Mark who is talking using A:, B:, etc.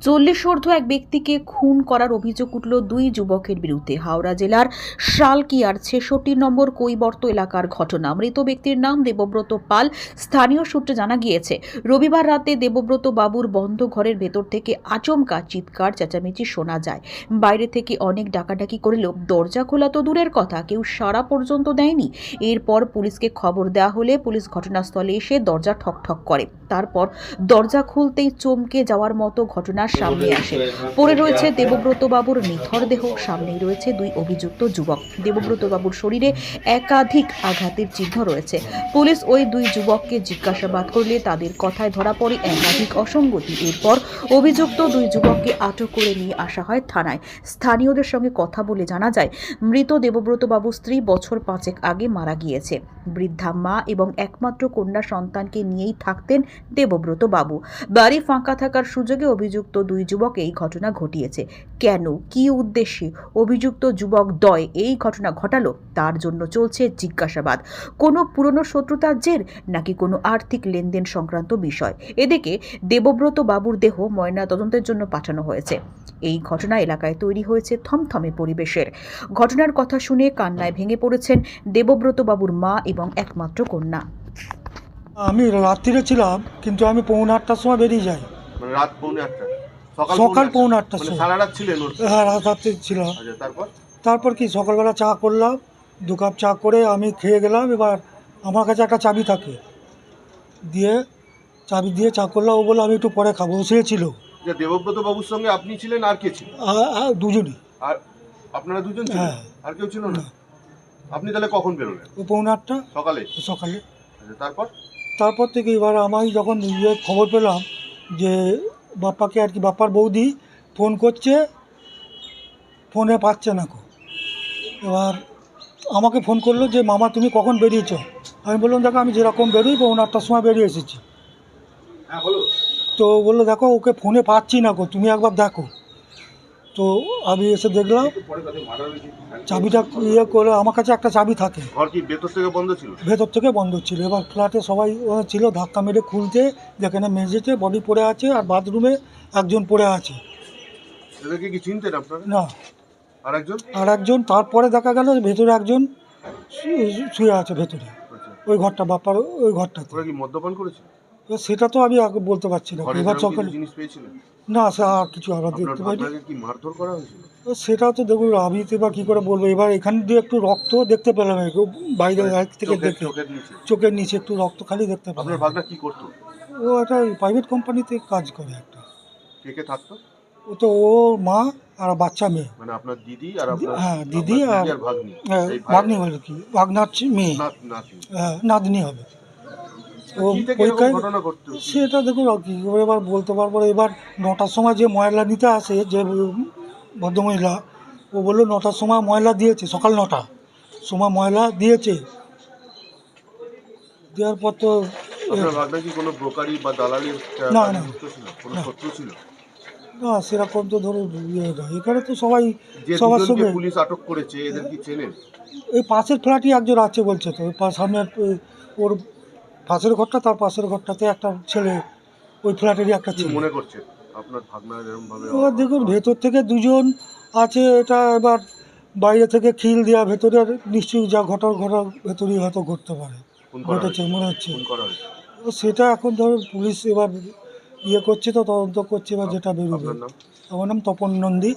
A: 40 ঊর্ধ্ব এক ব্যক্তিকে খুন করার অভিযোগ উঠল দুই যুবকের বিরুদ্ধে। হাওড়া জেলার শালকিয়ার 66 নম্বর কৈবর্ত এলাকার ঘটনা। মৃত ব্যক্তির নাম দেবব্রত পাল। স্থানীয় সূত্রে জানা গিয়েছে, রবিবার রাতে দেবব্রত বাবুর বন্ধ ঘরের ভেতর থেকে আচমকা চিৎকার চেঁচামেচি শোনা যায়। বাইরে থেকে অনেক ডাকাডাকি করলেও দরজা খোলা তো দূরের কথা, কেউ সাড়া পর্যন্ত দেয়নি। এরপর পুলিশকে খবর দেওয়া হলে পুলিশ ঘটনাস্থলে এসে দরজা ঠকঠক করে। তারপর দরজা খুলতেই চমকে যাওয়ার মতো ঘটনা সামনে আসে। পড়ে রয়েছে দেবব্রত বাবুর নিথর দেহ, সামনেই রয়েছে দুই অভিযুক্ত যুবক। দেবব্রত বাবুর শরীরে একাধিক আঘাতের চিহ্ন রয়েছে। পুলিশ ওই দুই যুবককে জিজ্ঞাসাবাদ করলে তাদের কথায় ধরা পড়ে একাধিক অসঙ্গতি। এরপর অভিযুক্ত দুই যুবককে আটক করে নিয়ে আসা হয় থানায়। স্থানীয়দের সঙ্গে কথা বলে জানা যায়, মৃত দেবব্রত বাবুর স্ত্রী বছর 5 আগে মারা গিয়েছে। বৃদ্ধা মা এবং একমাত্র কন্যা সন্তানকে নিয়েই থাকতেন দেবব্রত বাবু। বাড়ি ফাঁকা থাকার সুযোগে অভিযুক্ত দুই যুবক এই ঘটনা ঘটিয়েছে। কেন, কী উদ্দেশ্যে অভিযুক্ত যুবক দ্বয় এই ঘটনা ঘটালো, তার জন্য চলছে জিজ্ঞাসাবাদ। কোনো পুরনো শত্রুতার জের, নাকি কোনো আর্থিক লেনদেন সংক্রান্ত বিষয়। এদিকে দেবব্রত বাবুর দেহ ময়নাতদন্তের জন্য পাঠানো হয়েছে। এই ঘটনা এলাকায় তৈরি হয়েছে থমথমে পরিবেশের। ঘটনার কথা শুনে কান্নায় ভেঙে পড়েছেন দেবব্রত বাবুর মা এবং একমাত্র কন্যা।
B: আমি রাত্রিরে ছিলাম, কিন্তু আমি 7:45টার সময় বেরিয়ে যাই।
C: মানে রাত 8:45
B: সকাল 8:45টার
C: মানে
B: সময়।
C: সারা রাত ছিলেন ওর?
B: হ্যাঁ, রাত্রে ছিলাম।
C: আচ্ছা,
B: তারপর কি সকালবেলা চা করলাম, 2 কাপ চা করে আমি খেয়ে গেলাম। এবার আমার কাছে একটা চাবি থাকে, দিয়ে চাবি দিয়ে চা করলাম। ও বললো আমি একটু পরে খাবো। ও শুয়েছিল।
C: যে দেবব্রত বাবুর সঙ্গে আপনি ছিলেন আর কে ছিল?
B: দুজনই।
C: আর আপনারা দুজন ছিলেন?
B: হ্যাঁ।
C: আর কেউ ছিল না?
B: না।
C: আপনি তাহলে কখন বেরোলেন?
B: ও 8:45টা
C: সকালে?
B: সকালে।
C: আচ্ছা,
B: তারপর থেকে এবার আমি যখন খবর পেলাম যে বাপ্পাকে আর কি, বাপ্পার বৌদি ফোন করছে, ফোনে পাচ্ছে না কো। এবার আমাকে ফোন করলো যে মামা তুমি কখন বেরিয়েছো। আমি বললাম দেখো আমি যেরকম বেরোই 8:45টার সময় বেরিয়ে এসেছি।
C: হ্যাঁ বলো।
B: তো বললো দেখো ওকে ফোনে পাচ্ছি না কো, তুমি একবার দেখো। তো আমি এসে দেখলাম চাবিটা করে, আমার কাছে একটা চাবি থাকে।
C: ঘর কি ভেতর থেকে বন্ধ ছিল?
B: ভেতর থেকে বন্ধ ছিল। এবার ফ্ল্যাটে সবাই ছিল, ধাক্কা মেরে খুলতে, যেখানে মেঝেতে বডি পড়ে আছে আর বাথরুমে একজন পড়ে আছে।
C: এদেরকে কি চিনতেন আপনারা?
B: না। আর একজন তারপরে দেখা গেল ভেতরে একজন শুয়ে আছে ভেতরে।
C: আচ্ছা।
B: ওই ঘরটা, বাপ্পার ওই ঘরটাতে।
C: ওরা কি মদ্যপান করেছে?
B: সেটা তো আমি আগে বলতে পারছি না। এবার সকালে
C: জিনিস পেয়েছিলেন?
B: না, সে আর কিছু আমরা দেখতে পাইনি।
C: আপনাকে কি মারধর করা হয়েছিল?
B: সেটা তো দেখুন, আমি তো এবার কী করে বলবো। এবার এখান দিয়ে একটু রক্ত দেখতে পেলাম, বাইরে থেকে দেখে চোখের নিচে একটু রক্ত খালি দেখতে পেলাম।
C: আপনার ভাগনা কি করতো?
B: ও একটা প্রাইভেট কোম্পানিতে কাজ করে একটা।
C: কে কে থাকতো?
B: ও তো ও মা আর বাচ্চা মেয়ে।
C: মানে আপনার দিদি আর আপনার?
B: হ্যাঁ, দিদি আর
C: ভাগ্নি।
B: ভাগ্নি হলো কি, ভাগনার মেয়ে। হ্যাঁ, নাতনি হবে। ও সেটা দেখুন কী করে এবার বলতে পারবো না। এবার 9টার সময় যে ময়লা নিতে আসে, যে ভদ্রমহিলা, ও বললো 9টার সময় ময়লা দিয়েছে, সকাল 9টা সময় ময়লা দিয়েছে। দেওয়ার পর তো না না না, সেরকম তো ধরো এখানে তো সবাই সবার সঙ্গে।
C: পুলিশ আটক করেছে, এদের কি চেনেন?
B: এই পাশের ফ্ল্যাটই একজন আছে বলছে তো, সামনের ওর পাশের ঘরটা, তার পাশের ঘরটাতে একটা ছেলে, ওই ফ্ল্যাটেরই একটা ছেলে।
C: মনে করছে আপনার ভাগনার এরকম ভাবে?
B: এবার দেখুন ভেতর থেকে দুজন আছে, এটা এবার বাইরে থেকে খিল দেওয়া, ভেতরে নিশ্চয়ই যা ঘটার ভেতরেই হয়তো ঘটতে পারে, ঘটেছে মনে হচ্ছে। সেটা এখন ধরুন পুলিশ এবার করছে, তো তদন্ত করছে, এবার যেটা বেরোবে। আমার নাম তপন নন্দী।